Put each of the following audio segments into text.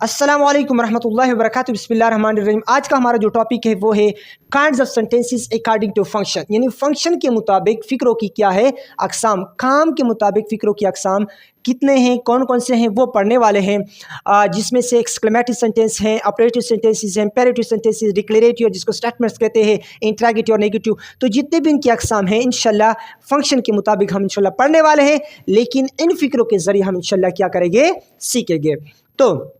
अस्सलाम वालेकुम रहमतुल्लाहि व बरकातुहू। बिस्मिल्लाहिर्रहमानिर्रहीम। आज का हमारा जो टॉपिक है वो है kinds of sentences according to function, यानी फंक्शन के मुताबिक फ़िक्रों की क्या है अक़साम, काम के मुताबिक फ़िक्रों की अक़साम कितने हैं, कौन कौन से हैं वो पढ़ने वाले हैं, जिसमें से एक्सक्लेमेटरी सेंटेंस हैं, ऑपरेटिव सेंटेंसेस हैं, इम्पेरेटिव सेंटेंसेस, डिक्लेरेटिव जिसको स्टेटमेंट्स कहते हैं, इंट्रोगेटिव और नेगेटिव। तो जितने भी इनकी अक़साम हैं इंशाल्लाह फंक्शन के मुताबिक हम इंशाल्लाह पढ़ने वाले हैं, लेकिन इन फ़िक्रों के ज़रिए हम इंशाल्लाह क्या करेंगे, सीखेंगे। तो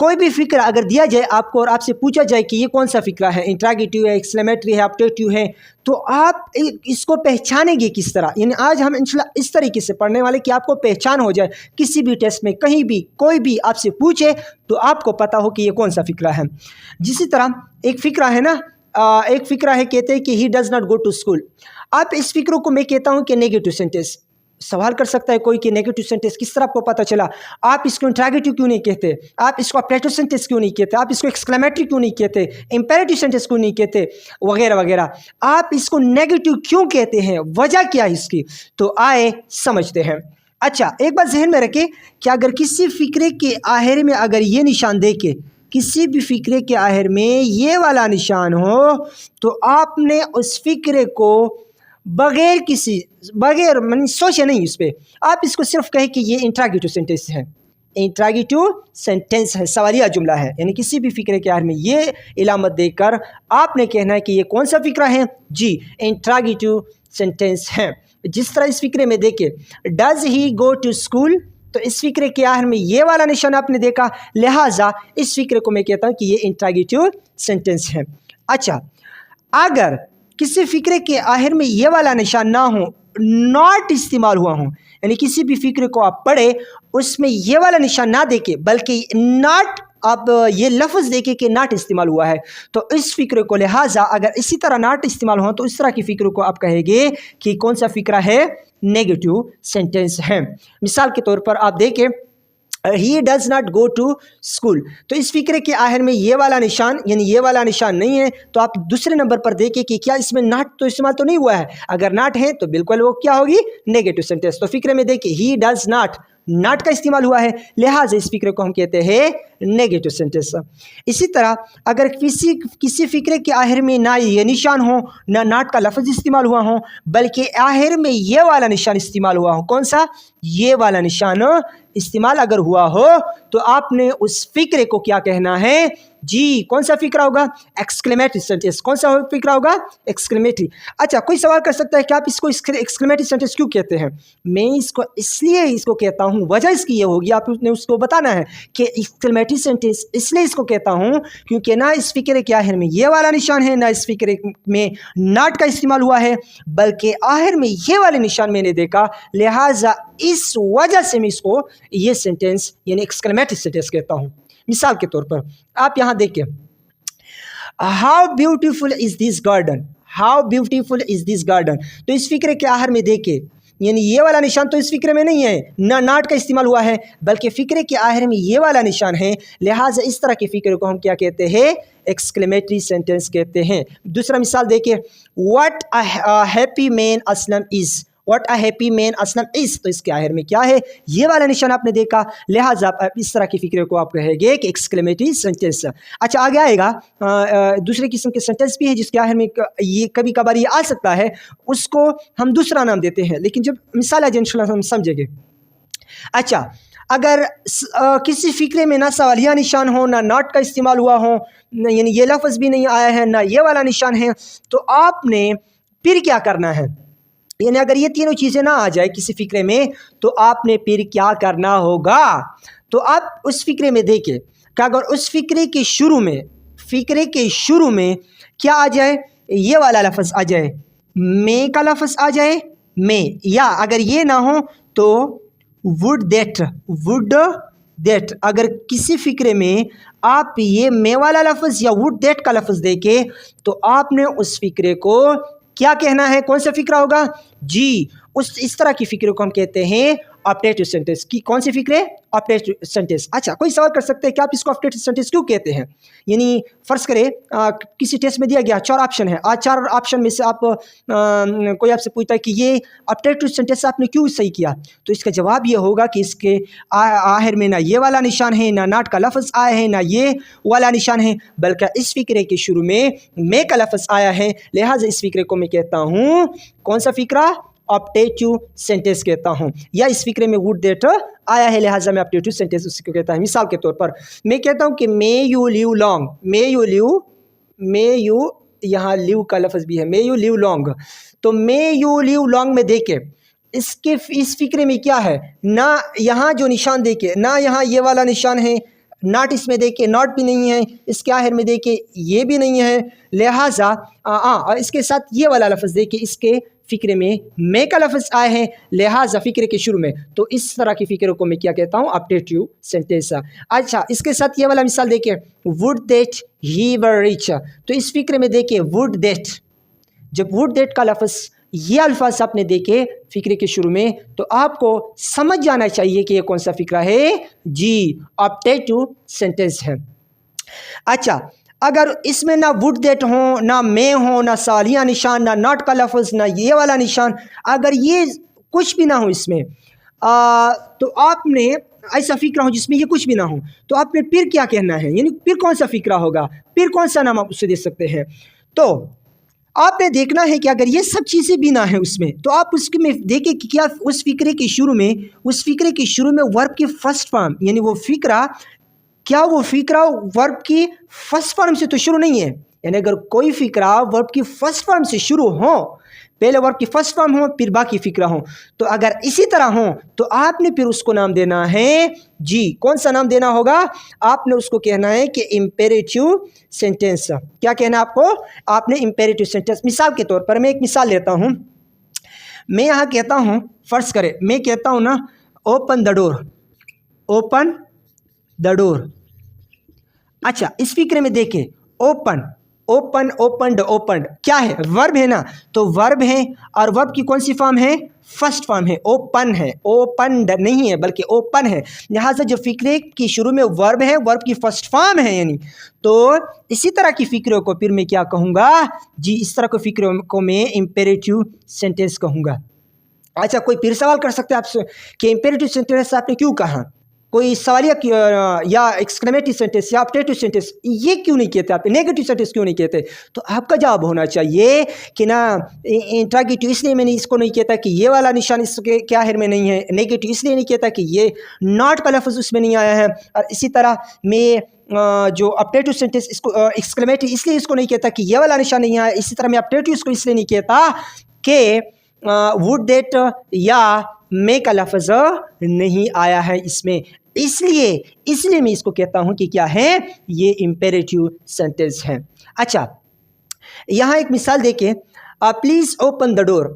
कोई भी फ़िक्र अगर दिया जाए आपको और आपसे पूछा जाए कि ये कौन सा फ़िक्रा है, इंट्रोगेटिव है, एक्सक्लेमेटरी है, ऑपरेटिव है, तो आप इसको पहचानेंगे किस तरह। यानी आज हम इंशाल्लाह इस तरीके से पढ़ने वाले कि आपको पहचान हो जाए, किसी भी टेस्ट में कहीं भी कोई भी आपसे पूछे तो आपको पता हो कि ये कौन सा फ़िक्रा है। जिसी तरह एक फ़िक्रा है ना, एक फ़िक्रा है, कहते हैं कि he does not go to school. आप इस फ़िक्र को मैं कहता हूँ कि नेगेटिव सेंटेंस। सवाल कर सकता है कोई कि नेगेटिव सेंटेंस किस तरह आपको पता चला, आप इसको इंट्रोगेटिव क्यों नहीं कहते, आप इसको ऑपरेटिव सेंटेंस क्यों नहीं कहते, आप इसको एक्सक्लेमेटरी क्यों नहीं कहते, इंपेरेटिव सेंटेंस क्यों नहीं कहते, वगैरह वगैरह। आप इसको नेगेटिव क्यों कहते हैं, वजह क्या है इसकी, तो आए समझते हैं। अच्छा, एक बात जहन में रखें कि अगर किसी फ़िक्रे के आखिर में अगर ये निशान दे के, किसी भी फ़िक्रे के आखिर में ये वाला निशान हो, तो आपने उस फ़िक्रे को बगैर मन सोचे नहीं उस पर, आप इसको सिर्फ कहें कि ये इंट्रोगेटिव सेंटेंस है, इंट्रोगेटिव सेंटेंस है, सवालिया जुमला है। यानी किसी भी फ़िक्रे के आखिर में ये इलामत देकर आपने कहना है कि ये कौन सा फ़िक्रा है, जी इंट्रोगेटिव सेंटेंस है। जिस तरह इस फ़िक्रे में देखे does he go to school, तो इस फ़िक्रे के आखिर में ये वाला निशान आपने देखा, लिहाजा इस फ़िक्रे को मैं कहता हूँ कि ये इंट्रोगेटिव सेंटेंस है। अच्छा, अगर किसी फ़िक्रे के आखिर में ये वाला निशान ना हो, नॉट इस्तेमाल हुआ हो, यानी किसी भी फ़िक्रे को आप पढ़े उसमें ये वाला निशान ना देके बल्कि नॉट आप ये लफ्ज़ देखे कि नॉट इस्तेमाल हुआ है, तो इस फ़िक्रे को लिहाजा अगर इसी तरह नॉट इस्तेमाल हो तो इस तरह की फ़िक्र को आप कहेंगे कि कौन सा फ़िक्रा है, नेगेटिव सेंटेंस है। मिसाल के तौर पर आप देखें he does not go to school, तो इस फ़िक्रे के आखिर में ये वाला निशान यानी ये वाला निशान नहीं है, तो आप दूसरे नंबर पर देखें कि क्या इसमें नॉट तो इस्तेमाल तो नहीं हुआ है। अगर नॉट है तो बिल्कुल वो क्या होगी, नेगेटिव सेंटेंस। तो फ़िक्रे में देखिए ही डज़ नॉट का इस्तेमाल हुआ है, लिहाजा इस फ़िक्रे को हम कहते हैं नेगेटिव सेंटेंस। इसी तरह अगर किसी फ़िक्रे के आखिर में ना ये निशान हो, ना नॉट का लफ्ज़ इस्तेमाल हुआ हो, बल्कि आखिर में ये वाला निशान इस्तेमाल हुआ हो, कौन सा, ये वाला निशान इस्तेमाल अगर हुआ हो, तो आपने उस फ़िक्रे को क्या कहना है, जी कौन सा फ़िक्रा होगा, एक्सक्लेमेटरी सेंटेंस। कौन सा फ़िक्रा होगा, एक्सक्लेमेटरी। अच्छा, कोई सवाल कर सकता है कि आप इसको एक्सक्लेमेटरी सेंटेंस क्यों कहते हैं। मैं इसको इसलिए इसको कहता हूँ, वजह इसकी ये होगी, आपने उसको बताना है कि एक्सक्लेमेटरी सेंटेंस इसलिए इसको कहता हूँ क्योंकि ना इस फ़िक्रे के आखिर में ये वाला निशान है, ना इस फ़िक्रे में नॉट का इस्तेमाल हुआ है, बल्कि आखिर में ये वाले निशान मैंने देखा, लिहाजा इस वजह से मैं इसको ये सेंटेंस यानी एक्सक्लेमेटरी सेंटेंस कहता हूँ। मिसाल के तौर पर आप यहाँ देखिए, how beautiful is this garden, how beautiful is this garden, तो इस फ़िक्रे के आखिर में देखिए यानी ये वाला निशान तो इस फ़िक्रे में नहीं है, ना नॉट का इस्तेमाल हुआ है, बल्कि फ़िक्रे के आखिर में ये वाला निशान है, लिहाजा इस तरह के फ़िक्रे को हम क्या कहते हैं, एक्सक्लेमेटरी सेंटेंस कहते हैं। दूसरा मिसाल देखिए, what a happy man Aslam is, what a happy man Aslam is, तो इसके आखिर में क्या है, ये वाला निशान आपने देखा, लिहाजा आप इस तरह की फ़िक्रे को आप कहेंगे कि एक्सक्लेमेटरी सेंटेंस। अच्छा, आगे आएगा दूसरे किस्म के सेंटेंस भी है जिसके आखिर में ये कभी कभार ये आ सकता है, उसको हम दूसरा नाम देते हैं, लेकिन जब मिसाल है इंशाल्लाह हम समझेंगे। अच्छा, अगर किसी फ़िक्रे में ना सवालिया निशान हो, ना नॉट का इस्तेमाल हुआ हो, यानी ये लफ्ज़ भी नहीं आया है, ना ये वाला निशान है, तो आपने फिर क्या करना है, यानी अगर ये तीनों चीज़ें ना आ जाए किसी फ़िक्रे में, तो आपने फिर क्या करना होगा, तो आप उस फ़िक्रे में देखें कि अगर उस फ़िक्रे के शुरू में क्या आ जाए, ये वाला लफ्ज़ आ जाए, मैं का लफ्ज़ आ जाए, मैं, या अगर ये ना हो तो वुड दैट। अगर किसी फ़िक्रे में आप ये मैं वाला लफ्ज़ या वुड दैट का लफ्ज़ देखें, तो आपने उस फ़िक्रे को क्या कहना है, कौन सा फ़िक्रा होगा, जी इस तरह की फ़िक्र को हम कहते हैं ऑप्टेटिव सेंटेंस की। कौन सी फिक्रे? Optative sentence. अच्छा, कोई सवाल कर सकते हैं कि आप इसको ऑप्टेटिव सेंटेंस क्यों कहते हैं? यानी फर्ज करें किसी टेस्ट में दिया गया 4 ऑप्शन है, आज 4 ऑप्शन में से आप कोई आपसे पूछता है कि ये ऑप्टेटिव सेंटेंस आपने क्यों सही किया, तो इसका जवाब ये होगा कि इसके आखिर में ना ये वाला निशान है, ना नॉट का लफ्ज़ आया है, ना ये वाला निशान है, बल्कि इस फिक्रे के शुरू में मे का लफ्ज़ आया है। लिहाजा इस फिक्रे को मैं कहता हूँ कौन सा फिक्रा? ऑप्टेटिव सेंटेंस कहता हूँ। या इस फिक्रे में वुड दैट आया है, लिहाजा मैं ऑप्टेटिव सेंटेंस उसको कहता है। मिसाल के तौर पर मैं कहता हूँ कि may you live long, may you यहाँ लिव का लफ्ज़ भी है, मे यू लिव लॉन्ग, तो मे यू लिव लॉन्ग में देखे इसके इस फिक्रे में क्या है? ना यहाँ जो निशान देखे, ना यहाँ ये वाला निशान है, नॉट इसमें देखे, नॉट भी नहीं है, इसके आखिर में देखे ये भी नहीं है, लिहाजा इसके साथ ये वाला लफ्ज़ देखे इसके फ़िक्रे में मे का लफ्ज़ आए हैं, लिहाजा फ़िक्रे के शुरू में, तो इस तरह की फ़िक्रे को मैं क्या कहता हूँ? Optative sentence. अच्छा, इसके साथ ये वाला मिसाल देखें, would that he were rich, तो इस फ़िक्रे में देखिए वुड दैट, जब वुड दैट का लफ्ज़ ये अल्फाज आपने देखे फ़िक्रे के शुरू में, तो आपको समझ जाना चाहिए कि ये कौन सा फ़िक्रा है? जी, ऑप्टेटिव सेंटेंस है। अच्छा, अगर इसमें ना वुड दैट हो, ना मे हो, ना सालिया निशान, ना नॉट का लफ्ज़, ना ये वाला निशान, अगर ये कुछ भी ना हो इसमें तो आपने ऐसा फ़िक्रा हो जिसमें ये कुछ भी ना हो, तो आपने फिर क्या कहना है? यानी फिर कौन सा फ़िक्रा होगा, फिर कौन सा नाम आप उससे दे सकते हैं? तो आपने देखना है कि अगर ये सब चीज़ें भी ना है उसमें, तो आप उसके में देखें कि क्या उस फ़िक्रे के शुरू में वर्ब की फर्स्ट फॉर्म, यानी वो फ़िक्रा, क्या वो फ़िक्रा वर्ब की फर्स्ट फॉर्म से तो शुरू नहीं है। यानी अगर कोई फ़िक्रा वर्ब की फर्स्ट फॉर्म से शुरू हो, पहले वर्ब की फर्स्ट फॉर्म हो फिर बाकी फ़िक्रा हो, तो अगर इसी तरह हो तो आपने फिर उसको नाम देना है, जी कौन सा नाम देना होगा? आपने उसको कहना है कि इम्पेरेटिव सेंटेंस। क्या कहना है आपको? आपने इम्पेरेटिव सेंटेंस। मिसाल के तौर पर मैं एक मिसाल लेता हूँ, मैं यहाँ कहता हूँ, फ़र्ज़ करें मैं कहता हूँ ना open the door, open the door. अच्छा, इस फिक्रे में देखें ओपन, ओपन, ओपनड, ओपनड क्या है? वर्ब है ना, तो वर्ब है और वर्ब की कौन सी फॉर्म है? फर्स्ट फॉर्म है, ओपन है, ओपनड नहीं है बल्कि ओपन है। लिहाजा जो फिक्रे की शुरू में वर्ब है, वर्ब की फर्स्ट फॉर्म है, यानी तो इसी तरह की फिक्रों को फिर मैं क्या कहूँगा? जी इस तरह के फिक्रों को मैं इम्पेरेटिव सेंटेंस कहूँगा। अच्छा, कोई फिर सवाल कर सकते हैं आपसे कि इम्पेरेटिव सेंटेंस आपने क्यों कहा? कोई सवालिया या एक्सक्लेमेटिव सेंटेंस या ऑप्टेटिव सेंटेंस ये क्यों नहीं कहते आप? नेगेटिव सेंटेंस क्यों नहीं कहते? तो आपका जवाब होना चाहिए कि ना इंट्रागेटिव इसलिए मैंने इसको नहीं कहता कि ये वाला निशान इसके क्या आखिर में नहीं है, नेगेटिव इसलिए नहीं कहता कि ये नॉट का लफ्ज़ उसमें नहीं आया है, और इसी तरह मैं जो ऑप्टेटिव सेंटेंस इसको एक्सक्लेमेटिव इसलिए इसको नहीं कहता कि ये वाला निशान नहीं आया, इसी तरह मैं ऑप्टेटिव इसको इसलिए नहीं कहता कि वुड दैट या मे का लफ्ज़ नहीं आया है इसमें, इसलिए मैं इसको कहता हूँ कि क्या है? ये इम्पेरेटिव सेंटेंस है। अच्छा, यहाँ एक मिसाल देखें, प्लीज़ ओपन द डोर।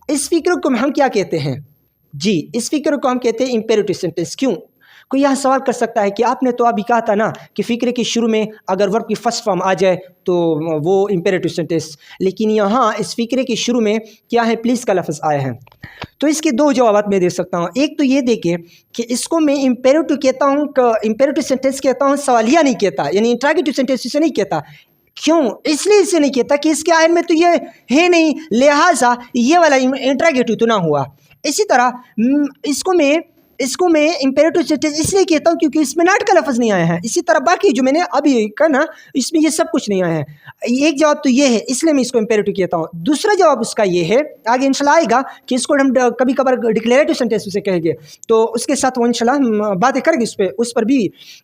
इस फिक्र को हम क्या कहते हैं? जी इस फिक्र को हम कहते हैं इम्पेरेटिव सेंटेंस। क्यों? कोई यहाँ सवाल कर सकता है कि आपने तो अभी कहा था ना कि फ़िक्रे के शुरू में अगर वर्ब की फर्स्ट फॉर्म आ जाए तो वो इम्पेरेटिव सेंटेंस, लेकिन यहाँ इस फ़िक्रे के शुरू में क्या है? प्लीज़ का लफ्ज़ आया है। तो इसके दो जवाब मैं दे सकता हूँ। एक तो ये देखिए कि इसको मैं इम्पेरेटिव कहता हूँ, इम्पेरेटिव सेंटेंस कहता हूँ, सवालिया नहीं कहता, यानी इंट्रागेटिव सेंटेंस इसे नहीं कहता। क्यों? इसलिए इसे नहीं कहता कि इसके आखिर में तो ये है नहीं, लिहाजा ये वाला इंट्रागेटिव तो ना हुआ। इसी तरह इसको मैं इम्पेरेटिव सेंटेंस इसलिए कहता हूँ क्योंकि इसमें नॉट का लफ्ज़ नहीं आया है। इसी तरह बाकी जो मैंने अभी कहा ना, इसमें ये सब कुछ नहीं आया है। एक जवाब तो ये है, इसलिए मैं इसको इम्पेरेटिव कहता हूँ। दूसरा जवाब उसका ये है, आगे इंशाल्लाह आएगा कि इसको हम कभी कभार डिक्लेरेटिव सेंटेंस उसे कहेंगे, तो उसके साथ वो इंशाल्लाह हम बातें करेंगे उस पर भी।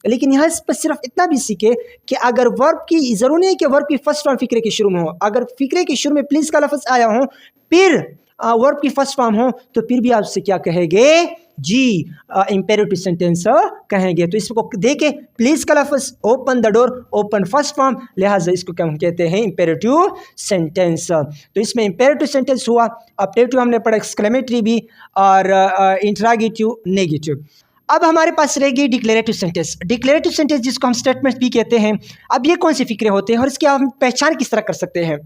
लेकिन यहाँ इस पर सिर्फ इतना भी सीखे कि अगर वर्ब की ज़रूरी नहीं कि वर्ब की फर्स्ट फॉर्म फ़िक्रे के शुरू में हो, अगर फ़िक्रे के शुरू में प्लीज़ का लफ्ज़ आया हो फिर वर्ब की फर्स्ट फॉर्म हो तो फिर भी आप उससे क्या कहेंगे? जी इम्पेरेटिव सेंटेंस कहेंगे। तो इसको देखें, प्लीज़ का लफ्ज़, open the door, open first form, लिहाजा इसको क्या हम कहते हैं? Imperative sentence. तो इसमें इम्पेरेटिव सेंटेंस हुआ, ऑप्टेटिव हमने पढ़ा, एक्सक्लेमेटरी भी, और इंट्रागेटिव, नेगेटिव। अब हमारे पास रहेगी डिक्लेरेटिव सेंटेंस। डिक्लेरेटिव सेंटेंस जिसको हम स्टेटमेंट भी कहते हैं। अब ये कौन से फ़िक्रे होते हैं और इसकी हम पहचान किस तरह कर सकते हैं?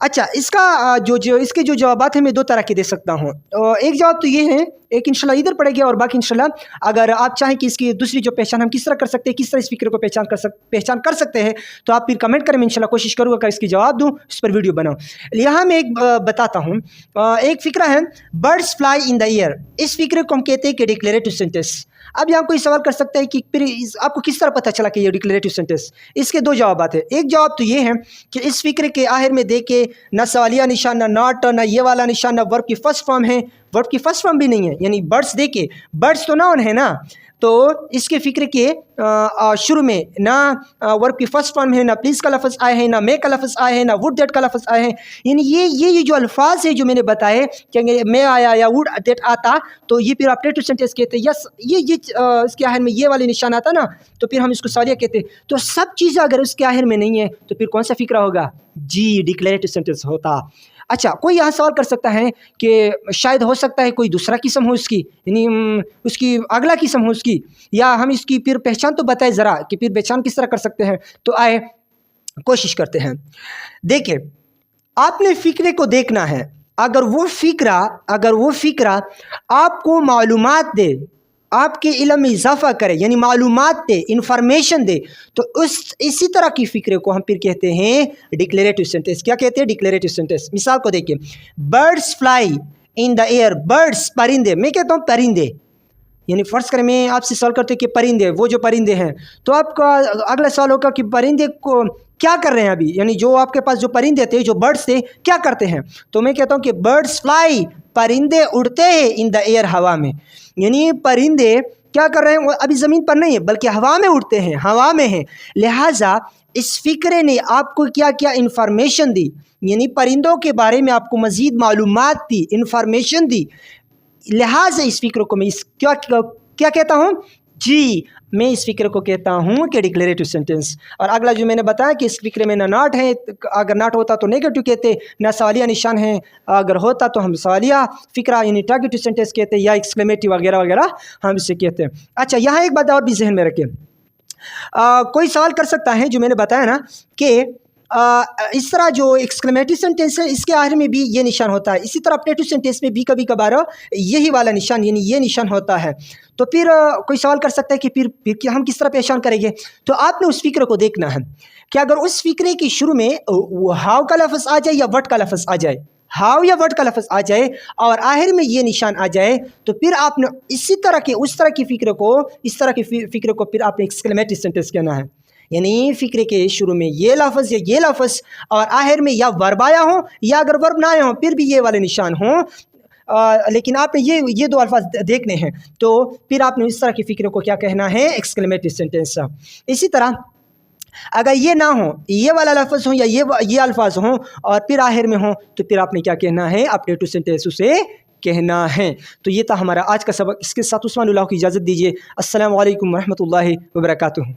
अच्छा, इसका इसके जो जवाबात हैं मैं 2 तरह के दे सकता हूँ। एक जवाब तो ये है, एक इंशाल्लाह इधर पड़ेगा और बाकी इंशाल्लाह अगर आप चाहें कि इसकी दूसरी जो पहचान हम किस तरह कर सकते हैं, किस तरह इस फ़िक्र को पहचान कर सकते हैं, तो आप फिर कमेंट करें, मैं इंशाल्लाह कोशिश करूँगा कि इसकी जवाब दूँ, इस पर वीडियो बनाऊँ। यहाँ मैं एक बताता हूँ। एक फ़िक्रा है, birds fly in the air. इस फ़िक्रे को हम कहते हैं कि डिक्लेरेटिव सेंटेंस। अब यहाँ कोई सवाल कर सकता है कि फिर आपको किस तरह पता चला कि ये डिक्लेरेटिव सेंटेंस? इसके 2 जवाबात हैं। एक जवाब तो ये है कि इस फ़िक्रे के आखिर में देखे ना सवालिया निशान, ना नॉट, ना ये वाला निशान, ना वर्ब की फर्स्ट फॉर्म है, वर्ब की फर्स्ट फॉर्म भी नहीं है, यानी बर्ड्स देखे, बर्ड्स तो नाउन है ना, तो इसके फ़िक्र के शुरू में ना वर्ब की फर्स्ट फॉर्म है, ना प्लीज़ का लफ्ज़ आए हैं, ना मे का लफ्ज़ आए हैं, ना वुड दैट का लफ्ज़ आए हैं। यानी ये जो अल्फाज है जो मैंने बताए कि मैं आया या वुड दैट आता, तो ये फिर आप ऑपरेटिव सेंटेंस कहते हैं। यस, ये इसके आखिर में ये वाले निशान आता ना, तो फिर हम इसको सवालिया कहते हैं। तो सब चीज़ें अगर उसके आखिर में नहीं है तो फिर कौन सा फ़िक्रा होगा? जी, डिक्लेरेटिव सेंटेंस होता। अच्छा, कोई यहाँ सवाल कर सकता है कि शायद हो सकता है कोई दूसरा किस्म हो उसकी, यानी उसकी अगला किस्म हो उसकी, या हम इसकी फिर पहचान तो बताए ज़रा कि फिर पहचान किस तरह कर सकते हैं। तो आए कोशिश करते हैं। देखिए, आपने फ़िक्रे को देखना है। अगर वो फ़िक्रा आपको मालूमात दे, आपके इल्म में इजाफा करे, यानी मालूमात दे, इंफॉर्मेशन दे, तो इसी तरह की फ़िक्रे को हम फिर कहते हैं डिक्लेरेटिव सेंटेंस। क्या कहते हैं? Declarative sentence. मिसाल को देखिए, birds fly in the air. Birds परिंदे, मैं कहता हूँ परिंदे, यानी फ़र्ज़ करें मैं आपसे सवाल करते कि परिंदे, वो जो परिंदे हैं, तो आपका अगला सवाल होगा कि परिंदे को क्या कर रहे हैं अभी, यानी जो आपके पास जो परिंदे थे, जो बर्ड्स थे, क्या करते हैं? तो मैं कहता हूँ कि बर्ड्स फ्लाई, परिंदे उड़ते हैं, इन द एयर, हवा में। यानी परिंदे क्या कर रहे हैं? वो अभी ज़मीन पर नहीं है बल्कि हवा में उड़ते हैं, हवा में हैं। लिहाजा इस फ़िक्रे ने आपको क्या क्या इंफॉर्मेशन दी, यानी परिंदों के बारे में आपको मज़ीद मालूमात दी, इंफॉर्मेशन दी। लिहाजा इस फ़िक्र को मैं क्या कहता हूँ? जी, मैं इस फ़िक्र को कहता हूँ कि डिक्लेरेटिव सेंटेंस। और अगला जो मैंने बताया कि इस फ़िक्रे में ना नॉट है, अगर नॉट होता तो नेगेटिव कहते, ना सवालिया निशान है, अगर होता तो हम सवालिया फ़िक्रा यानी इंटरोगेटिव सेंटेंस कहते, या एक्सक्लेमेटिव वगैरह वगैरह हम इसे कहते हैं। अच्छा, यहाँ एक बात और भी जहन में रखें। कोई सवाल कर सकता है जो मैंने बताया ना कि इस तरह जो एक्सक्लेमेटिव सेंटेंस है इसके आखिर में भी ये निशान होता है, इसी तरह ऑपरेटिव सेंटेंस में भी कभी कभार यही वाला निशान यानी ये निशान होता है। तो फिर कोई सवाल कर सकता है कि फिर हम किस तरह पहचान करेंगे? तो आपने उस फ़िक्र को देखना है कि अगर उस फ़िक्रे की शुरू में हाउ का लफ्ज़ आ जाए या वट का लफ्ज़ आ जाए, हाउ या वट का लफ्ज़ आ जाए और आखिर में ये निशान आ जाए, तो फिर आपने इसी तरह के उस तरह की फ़िक्र को, इस तरह की फ़िक्र को फिर आपने एक्सक्लेमेटिव सेंटेंस कहना है। यानी फ़िक्रे के शुरू में ये लफ्ज़ या ये लफ्ज़ और आखिर में या वर्ब आया हो या अगर वर्ब ना आया हो फिर भी ये वाले निशान हों, लेकिन आपने ये 2 अल्फाज देखने हैं, तो फिर आपने इस तरह की फ़िक्र को क्या कहना है? Exclamative sentence. इसी तरह अगर ये ना हो, ये वाला लफ्ज़ हो या ये अल्फाज हों और फिर आखिर में हो, तो फिर आपने क्या कहना है? ऑपरेटिव सेंटेंस उसे कहना है। तो ये था हमारा आज का सबक। इसके साथ उस्मान उल्लाह की इजाज़त दीजिए। अस्सलामु अलैकुम व रहमतुल्लाहि व बरकातुहू।